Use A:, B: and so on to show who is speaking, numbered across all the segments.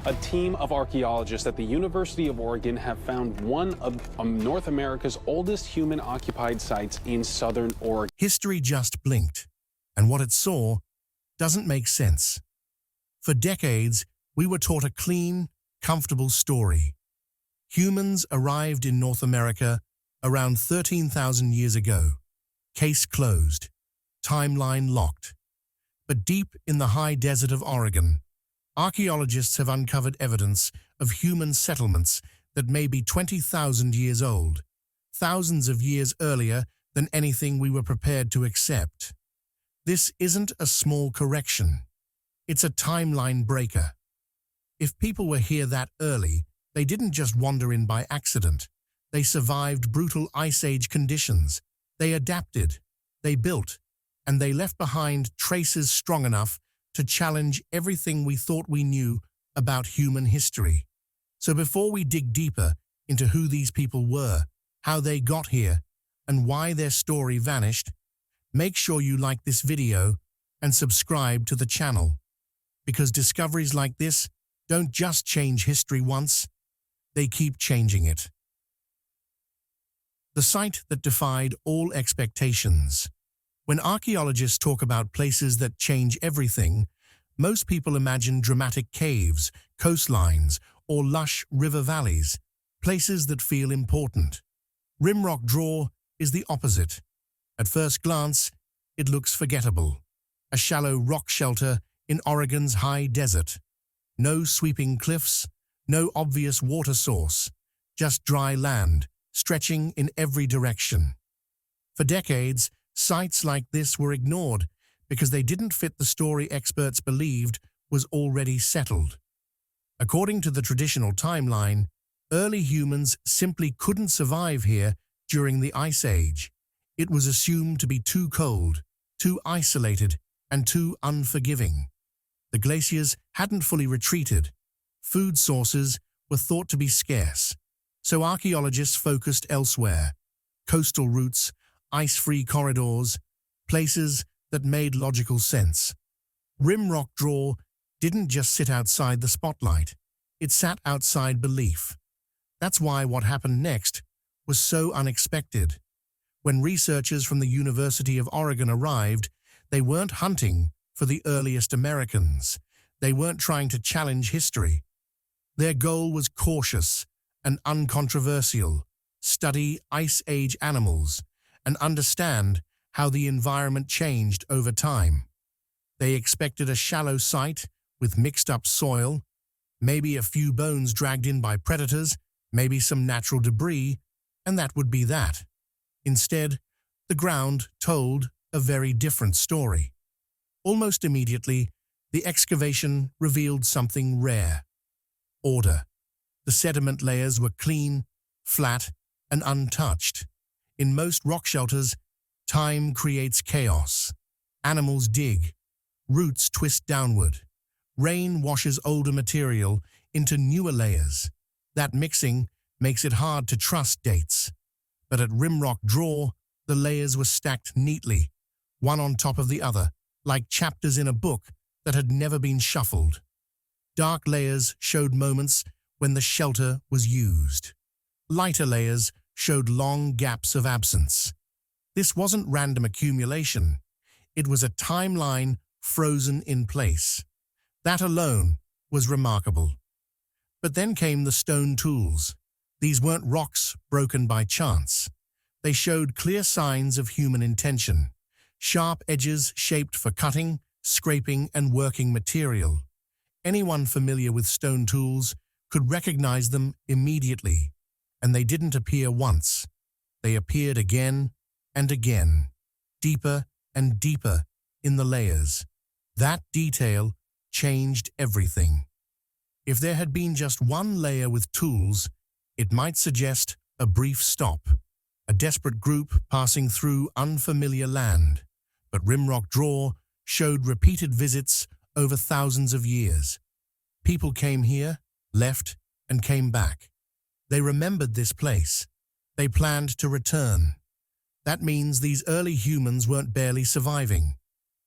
A: A team of archaeologists at the University of Oregon have found one of North America's oldest human-occupied sites in southern Oregon.
B: History just blinked, and what it saw doesn't make sense. For decades, we were taught a clean, comfortable story. Humans arrived in North America around 13,000 years ago. Case closed. Timeline locked. But deep in the high desert of Oregon, archaeologists have uncovered evidence of human settlements that may be 20,000 years old, thousands of years earlier than anything we were prepared to accept. This isn't a small correction. It's a timeline breaker. If people were here that early, they didn't just wander in by accident. They survived brutal Ice Age conditions. They adapted, they built, and they left behind traces strong enough to challenge everything we thought we knew about human history. So before we dig deeper into who these people were, how they got here, and why their story vanished, make sure you like this video and subscribe to the channel. Because discoveries like this don't just change history once, they keep changing it. The site that defied all expectations. When archaeologists talk about places that change everything, most people imagine dramatic caves, coastlines, or lush river valleys, places that feel important. Rimrock Draw is the opposite. At first glance, it looks forgettable. A shallow rock shelter in Oregon's high desert. No sweeping cliffs, no obvious water source, just dry land, stretching in every direction. For decades, sites like this were ignored because they didn't fit the story experts believed was already settled. According to the traditional timeline, early humans simply couldn't survive here during the Ice Age. It was assumed to be too cold, too isolated, and too unforgiving. The glaciers hadn't fully retreated. Food sources were thought to be scarce, so archaeologists focused elsewhere. Coastal routes, ice-free corridors, places that made logical sense. Rimrock Draw didn't just sit outside the spotlight, it sat outside belief. That's why what happened next was so unexpected. When researchers from the University of Oregon arrived, they weren't hunting for the earliest Americans. They weren't trying to challenge history. Their goal was cautious and uncontroversial: study Ice Age animals and understand how the environment changed over time. They expected a shallow site with mixed-up soil, maybe a few bones dragged in by predators, maybe some natural debris, and that would be that. Instead, the ground told a very different story. Almost immediately, the excavation revealed something rare: order. The sediment layers were clean, flat, and untouched. In most rock shelters, time creates chaos. Animals dig, roots twist downward, rain washes older material into newer layers. That mixing makes it hard to trust dates. But at Rimrock Draw, the layers were stacked neatly, one on top of the other, like chapters in a book that had never been shuffled. Dark layers showed moments when the shelter was used. Lighter layers showed long gaps of absence. This wasn't random accumulation. It was a timeline frozen in place. That alone was remarkable. But then came the stone tools. These weren't rocks broken by chance. They showed clear signs of human intention. Sharp edges shaped for cutting, scraping, and working material. Anyone familiar with stone tools could recognize them immediately. And they didn't appear once. They appeared again and again, deeper and deeper in the layers. That detail changed everything. If there had been just one layer with tools, it might suggest a brief stop, a desperate group passing through unfamiliar land. But Rimrock Draw showed repeated visits over thousands of years. People came here, left, and came back. They remembered this place. They planned to return. That means these early humans weren't barely surviving.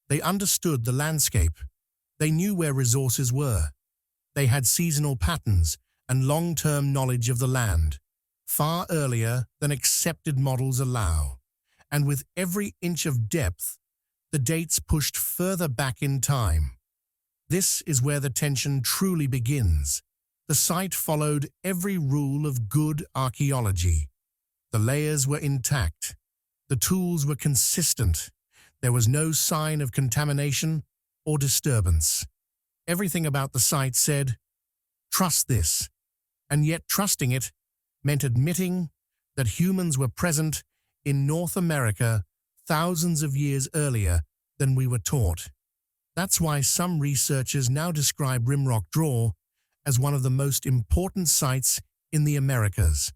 B: They understood the landscape. They knew where resources were. They had seasonal patterns and long-term knowledge of the land, far earlier than accepted models allow. And with every inch of depth, the dates pushed further back in time. This is where the tension truly begins. The site followed every rule of good archaeology. The layers were intact. The tools were consistent. There was no sign of contamination or disturbance. Everything about the site said, "Trust this." And yet trusting it meant admitting that humans were present in North America thousands of years earlier than we were taught. That's why some researchers now describe Rimrock Draw as one of the most important sites in the Americas,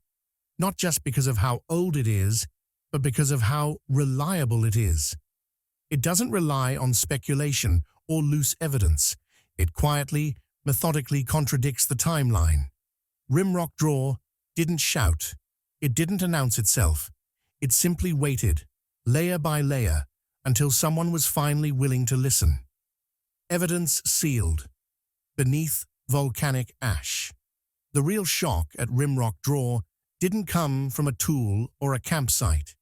B: not just because of how old it is, but because of how reliable it is. It doesn't rely on speculation or loose evidence. It quietly, methodically contradicts the timeline. Rimrock Draw didn't shout. It didn't announce itself. It simply waited, layer by layer, until someone was finally willing to listen. Evidence sealed, beneath volcanic ash. The real shock at Rimrock Draw didn't come from a tool or a campsite.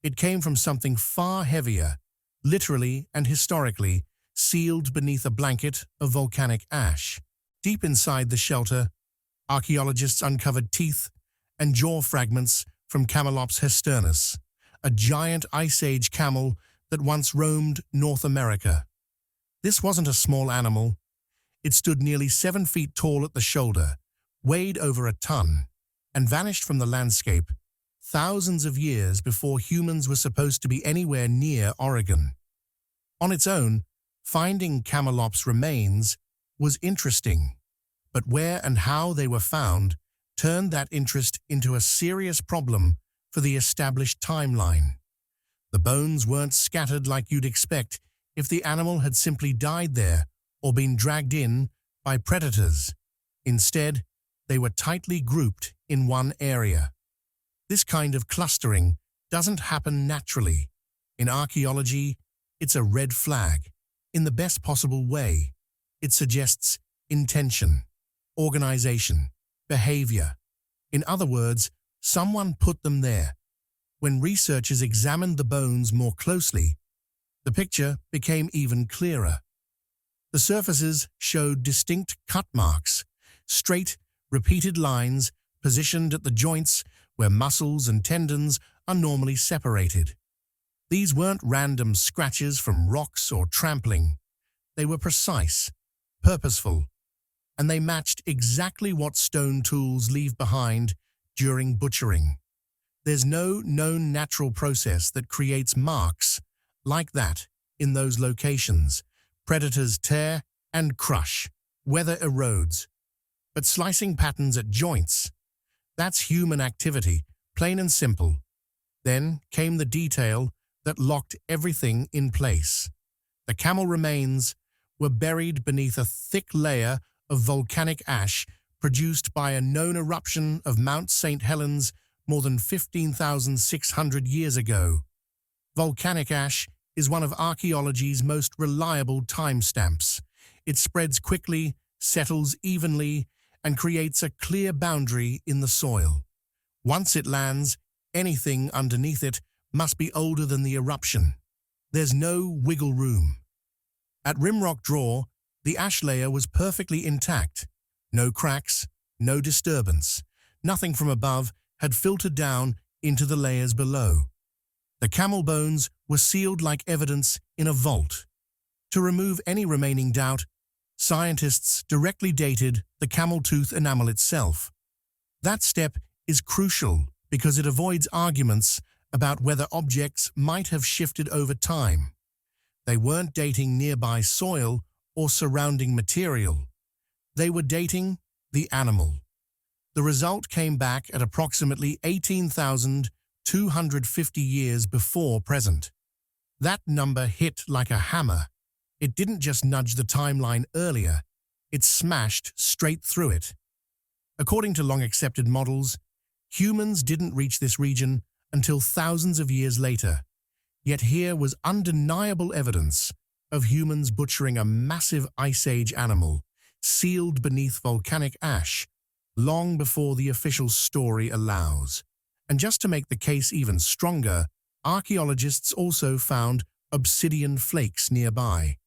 B: It came from something far heavier, literally and historically, sealed beneath a blanket of volcanic ash. Deep inside the shelter, archaeologists uncovered teeth and jaw fragments from Camelops hesternus, a giant Ice Age camel that once roamed North America. This wasn't a small animal. It stood nearly 7 feet tall at the shoulder, weighed over a ton, and vanished from the landscape thousands of years before humans were supposed to be anywhere near Oregon. On its own, finding Camelops' remains was interesting, but where and how they were found turned that interest into a serious problem for the established timeline. The bones weren't scattered like you'd expect if the animal had simply died there or been dragged in by predators. Instead, they were tightly grouped in one area. This kind of clustering doesn't happen naturally. In archaeology, it's a red flag. In the best possible way, it suggests intention, organization, behavior. In other words, someone put them there. When researchers examined the bones more closely, the picture became even clearer. The surfaces showed distinct cut marks, straight, repeated lines positioned at the joints where muscles and tendons are normally separated. These weren't random scratches from rocks or trampling. They were precise, purposeful, and they matched exactly what stone tools leave behind during butchering. There's no known natural process that creates marks like that in those locations. Predators tear and crush, weather erodes. But slicing patterns at joints, that's human activity, plain and simple. Then came the detail that locked everything in place. The camel remains were buried beneath a thick layer of volcanic ash produced by a known eruption of Mount St. Helens more than 15,600 years ago. Volcanic ash is one of archaeology's most reliable timestamps. It spreads quickly, settles evenly, and creates a clear boundary in the soil. Once it lands, anything underneath it must be older than the eruption. There's no wiggle room. At Rimrock Draw, the ash layer was perfectly intact. No cracks, no disturbance. Nothing from above had filtered down into the layers below. The camel bones were sealed like evidence in a vault. To remove any remaining doubt, scientists directly dated the camel tooth enamel itself. That step is crucial because it avoids arguments about whether objects might have shifted over time. They weren't dating nearby soil or surrounding material. They were dating the animal. The result came back at approximately 18,250 years before present. That number hit like a hammer. It didn't just nudge the timeline earlier, it smashed straight through it. According to long-accepted models, humans didn't reach this region until thousands of years later. Yet here was undeniable evidence of humans butchering a massive Ice Age animal sealed beneath volcanic ash, long before the official story allows. And just to make the case even stronger, archaeologists also found obsidian flakes nearby.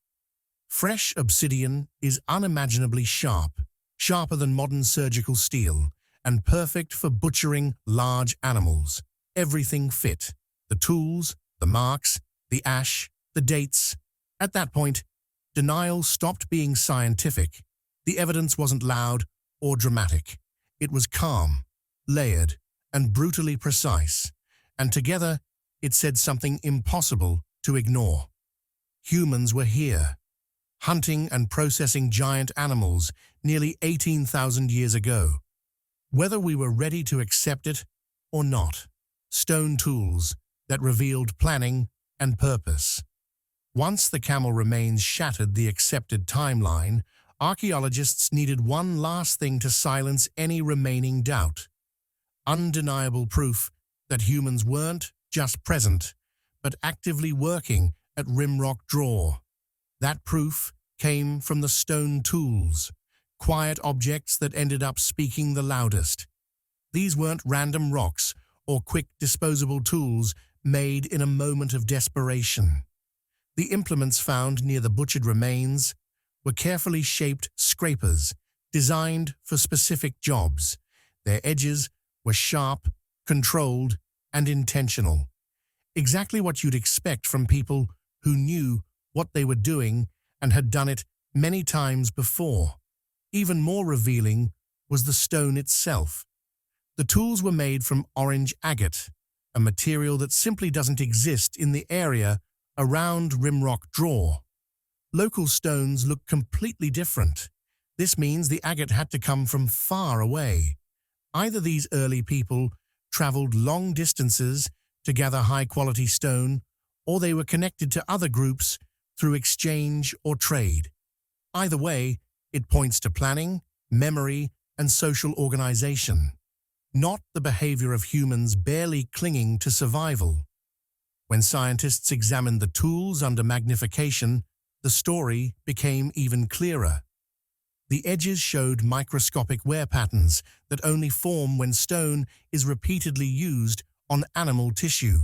B: Fresh obsidian is unimaginably sharp, sharper than modern surgical steel, and perfect for butchering large animals. Everything fit: the tools, the marks, the ash, the dates. At that point, denial stopped being scientific. The evidence wasn't loud or dramatic. It was calm, layered, and brutally precise, and together it said something impossible to ignore. Humans were here, hunting and processing giant animals nearly 18,000 years ago. Whether we were ready to accept it or not, stone tools that revealed planning and purpose. Once the camel remains shattered the accepted timeline, archaeologists needed one last thing to silence any remaining doubt: undeniable proof that humans weren't just present, but actively working at Rimrock Draw. That proof came from the stone tools, quiet objects that ended up speaking the loudest. These weren't random rocks or quick disposable tools made in a moment of desperation. The implements found near the butchered remains were carefully shaped scrapers designed for specific jobs. Their edges were sharp, controlled, and intentional. Exactly what you'd expect from people who knew what they were doing and had done it many times before. Even more revealing was the stone itself. The tools were made from orange agate, a material that simply doesn't exist in the area around Rimrock Draw. Local stones look completely different. This means the agate had to come from far away. Either these early people traveled long distances to gather high-quality stone, or they were connected to other groups through exchange or trade. Either way, it points to planning, memory, and social organization, not the behavior of humans barely clinging to survival. When scientists examined the tools under magnification, the story became even clearer. The edges showed microscopic wear patterns that only form when stone is repeatedly used on animal tissue.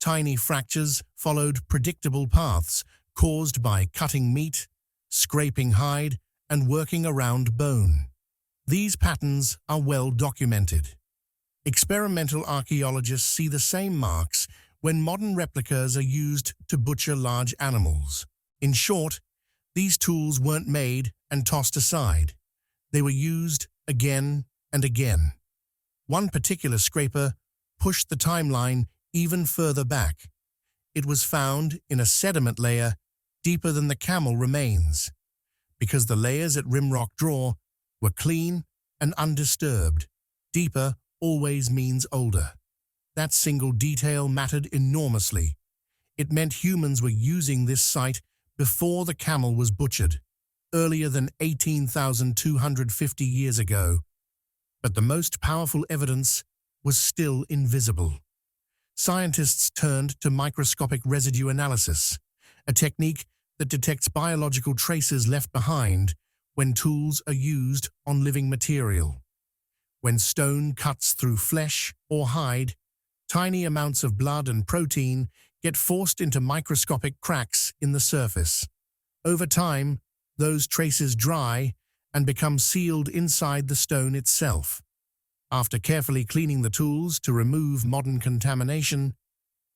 B: Tiny fractures followed predictable paths caused by cutting meat, scraping hide, and working around bone. These patterns are well documented. Experimental archaeologists see the same marks when modern replicas are used to butcher large animals. In short, these tools weren't made and tossed aside. They were used again and again. One particular scraper pushed the timeline even further back. It was found in a sediment layer deeper than the camel remains, because the layers at Rimrock Draw were clean and undisturbed. Deeper always means older. That single detail mattered enormously. It meant humans were using this site before the camel was butchered, earlier than 18,250 years ago. But the most powerful evidence was still invisible. Scientists turned to microscopic residue analysis, a technique that detects biological traces left behind when tools are used on living material. When stone cuts through flesh or hide, tiny amounts of blood and protein get forced into microscopic cracks in the surface. Over time, those traces dry and become sealed inside the stone itself. After carefully cleaning the tools to remove modern contamination,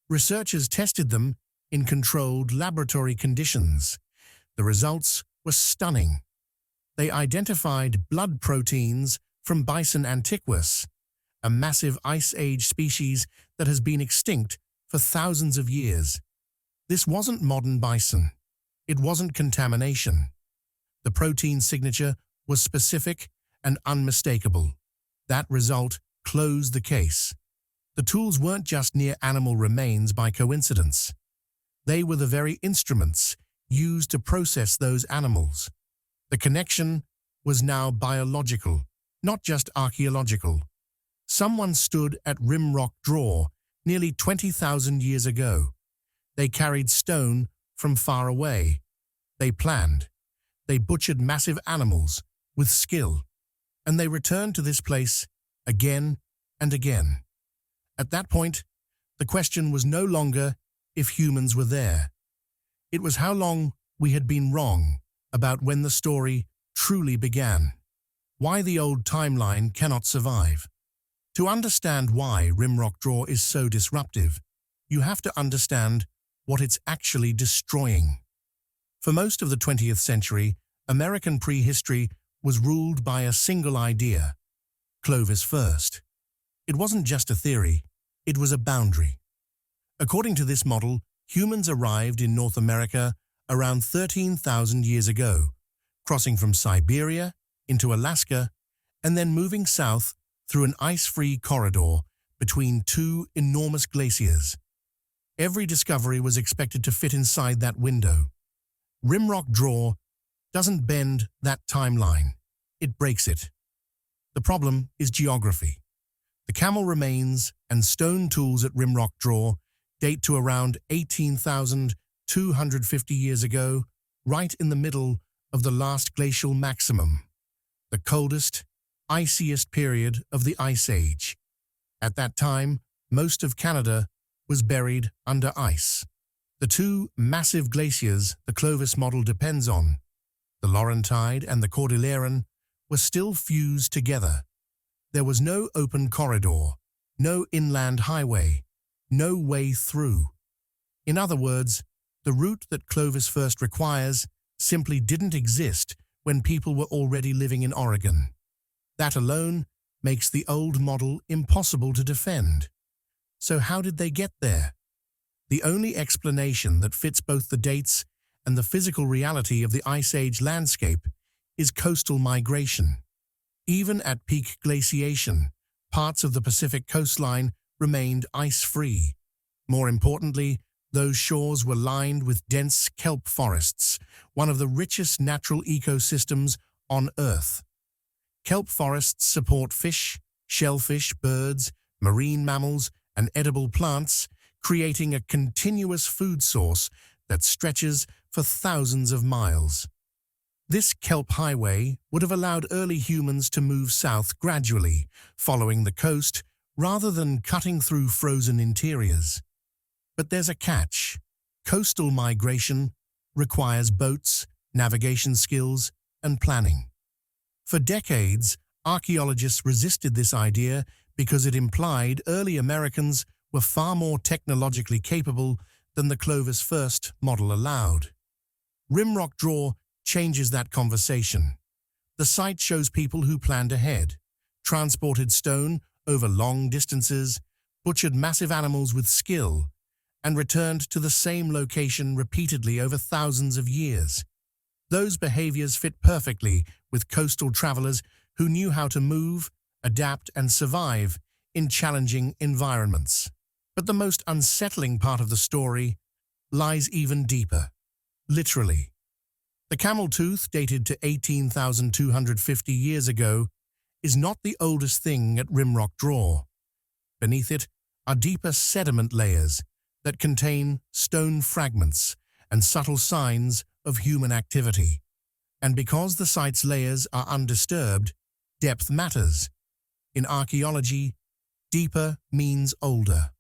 B: researchers tested them in controlled laboratory conditions. The results were stunning. They identified blood proteins from Bison antiquus, a massive Ice Age species that has been extinct for thousands of years. This wasn't modern bison. It wasn't contamination. The protein signature was specific and unmistakable. That result closed the case. The tools weren't just near animal remains by coincidence. They were the very instruments used to process those animals. The connection was now biological, not just archaeological. Someone stood at Rimrock Draw nearly 20,000 years ago. They carried stone from far away. They planned. They butchered massive animals with skill, and they returned to this place again and again. At that point, the question was no longer if humans were there. It was how long we had been wrong about when the story truly began. Why the old timeline cannot survive. To understand why rimrock draw is so disruptive, you have to understand what it's actually destroying. For most of the 20th century, American prehistory was ruled by a single idea: Clovis first. It wasn't just a theory, it was a boundary. According to this model, humans arrived in North America around 13,000 years ago, crossing from Siberia into Alaska and then moving south through an ice-free corridor between two enormous glaciers. Every discovery was expected to fit inside that window. Rimrock draw doesn't bend that timeline, it breaks it. The problem is geography. The camel remains and stone tools at rimrock draw date to around 18,250 years ago, right in the middle of the last glacial maximum, the coldest, iciest period of the Ice Age. At that time, most of Canada was buried under ice. The two massive glaciers the Clovis model depends on, the Laurentide and the Cordilleran, were still fused together. There was no open corridor, no inland highway, no way through. In other words, the route that Clovis first requires simply didn't exist when people were already living in Oregon. That alone makes the old model impossible to defend. So how did they get there? The only explanation that fits both the dates and the physical reality of the Ice Age landscape is coastal migration. Even at peak glaciation, parts of the Pacific coastline remained ice-free. More importantly, those shores were lined with dense kelp forests, one of the richest natural ecosystems on Earth. Kelp forests support fish, shellfish, birds, marine mammals, and edible plants, creating a continuous food source that stretches for thousands of miles. This kelp highway would have allowed early humans to move south gradually, following the coast, rather than cutting through frozen interiors. But there's a catch. Coastal migration requires boats, navigation skills, and planning. For decades, archaeologists resisted this idea because it implied early Americans were far more technologically capable than the Clovis first model allowed. Rimrock draw changes that conversation. The site shows people who planned ahead, transported stone over long distances, butchered massive animals with skill, and returned to the same location repeatedly over thousands of years. Those behaviors fit perfectly with coastal travelers who knew how to move, adapt, and survive in challenging environments. But the most unsettling part of the story lies even deeper. Literally. The camel tooth, dated to 18,250 years ago, is not the oldest thing at rimrock draw. Beneath it are deeper sediment layers that contain stone fragments and subtle signs of human activity. And because the site's layers are undisturbed, depth matters. In archaeology, deeper means older.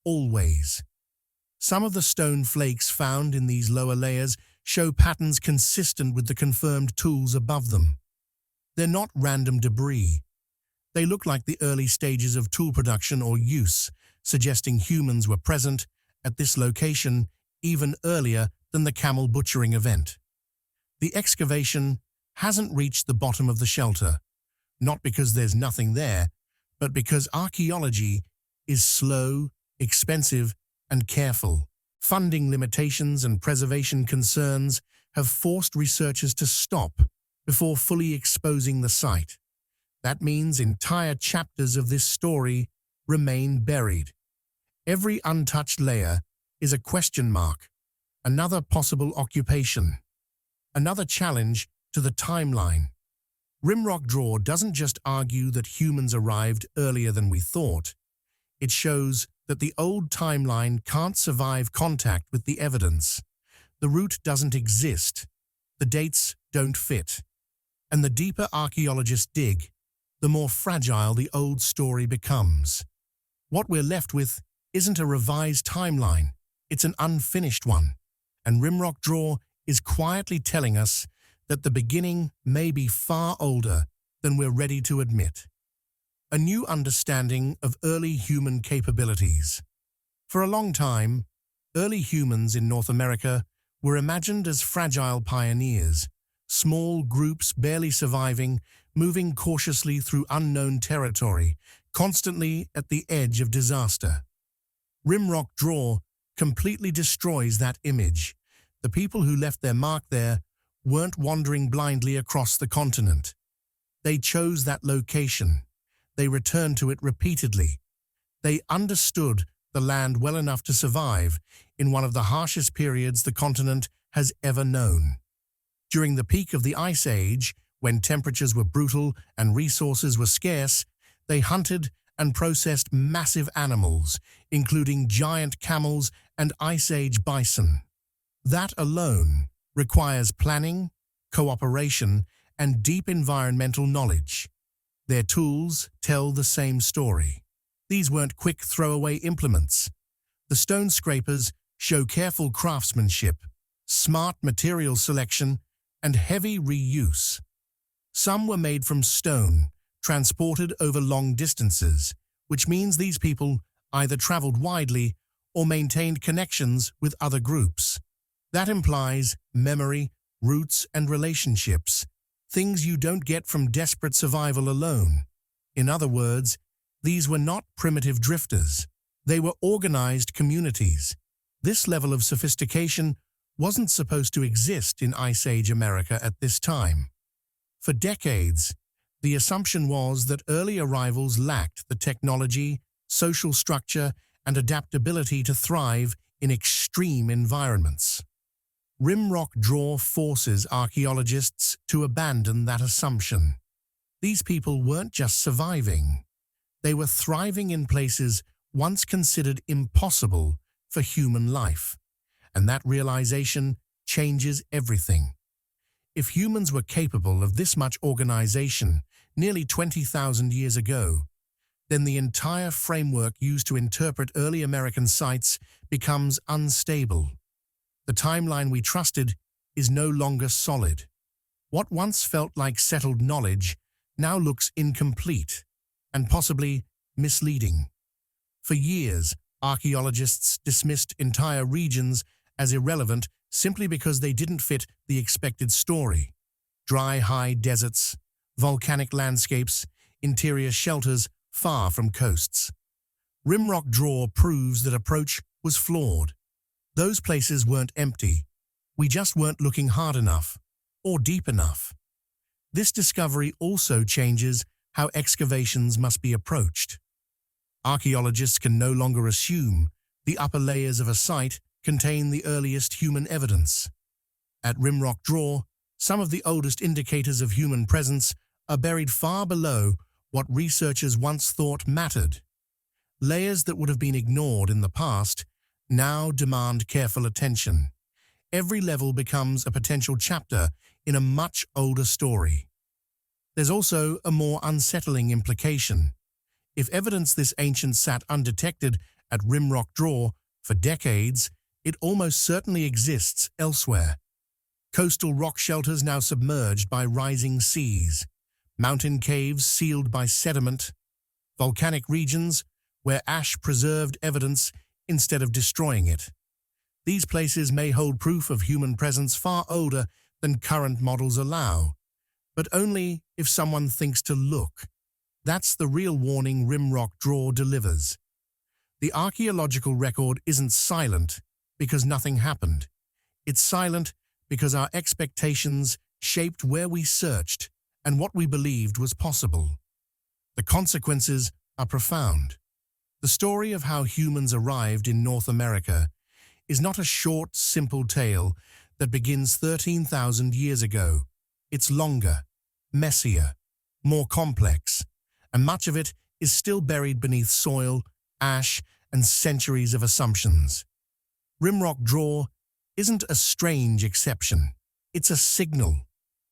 B: Always. Some of the stone flakes found in these lower layers show patterns consistent with the confirmed tools above them. They're not random debris. They look like the early stages of tool production or use, suggesting humans were present at this location even earlier than the camel butchering event. The excavation hasn't reached the bottom of the shelter, not because there's nothing there, but because archaeology is slow, expensive, and careful. Funding limitations and preservation concerns have forced researchers to stop before fully exposing the site. That means entire chapters of this story remain buried. Every untouched layer is a question mark, another possible occupation, another challenge to the timeline. Rimrock draw doesn't just argue that humans arrived earlier than we thought. It shows that the old timeline can't survive contact with the evidence. The route doesn't exist. the dates don't fit. And the deeper archaeologists dig, the more fragile the old story becomes. What we're left with isn't a revised timeline, it's an unfinished one. And Rimrock Draw is quietly telling us that the beginning may be far older than we're ready to admit. A new understanding of early human capabilities. For a long time, early humans in North America were imagined as fragile pioneers, small groups barely surviving, moving cautiously through unknown territory, constantly at the edge of disaster. Rimrock Draw completely destroys that image. The people who left their mark there weren't wandering blindly across the continent. They chose that location. They returned to it repeatedly. They understood the land well enough to survive in one of the harshest periods the continent has ever known. During the peak of the Ice Age, when temperatures were brutal and resources were scarce, they hunted and processed massive animals, including giant camels and Ice Age bison. That alone requires planning, cooperation, and deep environmental knowledge. Their tools tell the same story. These weren't quick throwaway implements. The stone scrapers show careful craftsmanship, smart material selection, and heavy reuse. Some were made from stone, transported over long distances, which means these people either traveled widely or maintained connections with other groups. That implies memory, roots, and relationships, things you don't get from desperate survival alone. In other words, these were not primitive drifters. They were organized communities. This level of sophistication wasn't supposed to exist in Ice Age America at this time. For decades, the assumption was that early arrivals lacked the technology, social structure, and adaptability to thrive in extreme environments. Rimrock Draw forces archaeologists to abandon that assumption. These people weren't just surviving. They were thriving in places once considered impossible for human life. And that realization changes everything. If humans were capable of this much organization nearly 20,000 years ago, then the entire framework used to interpret early American sites becomes unstable. The timeline we trusted is no longer solid. What once felt like settled knowledge now looks incomplete and possibly misleading. For years, archaeologists dismissed entire regions as irrelevant simply because they didn't fit the expected story. Dry, high deserts, volcanic landscapes, interior shelters far from coasts. Rimrock Draw proves that approach was flawed. Those places weren't empty. We just weren't looking hard enough or deep enough. This discovery also changes how excavations must be approached. Archaeologists can no longer assume the upper layers of a site contain the earliest human evidence. At Rimrock Draw, some of the oldest indicators of human presence are buried far below what researchers once thought mattered. Layers that would have been ignored in the past now demand careful attention. Every level becomes a potential chapter in a much older story. There's also a more unsettling implication. If evidence this ancient sat undetected at Rimrock Draw for decades, it almost certainly exists elsewhere. Coastal rock shelters now submerged by rising seas, mountain caves sealed by sediment, volcanic regions where ash preserved evidence instead of destroying it. These places may hold proof of human presence far older than current models allow, but only if someone thinks to look. That's the real warning Rimrock Draw delivers. The archaeological record isn't silent because nothing happened. It's silent because our expectations shaped where we searched and what we believed was possible. The consequences are profound. The story of how humans arrived in North America is not a short, simple tale that begins 13,000 years ago. It's longer, messier, more complex, and much of it is still buried beneath soil, ash, and centuries of assumptions. Rimrock Draw isn't a strange exception. It's a signal,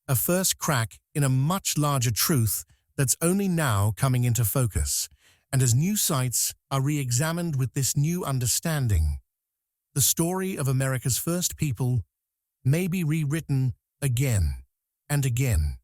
B: a first crack in a much larger truth that's only now coming into focus. And as new sites are re-examined with this new understanding, the story of America's first people may be rewritten again and again.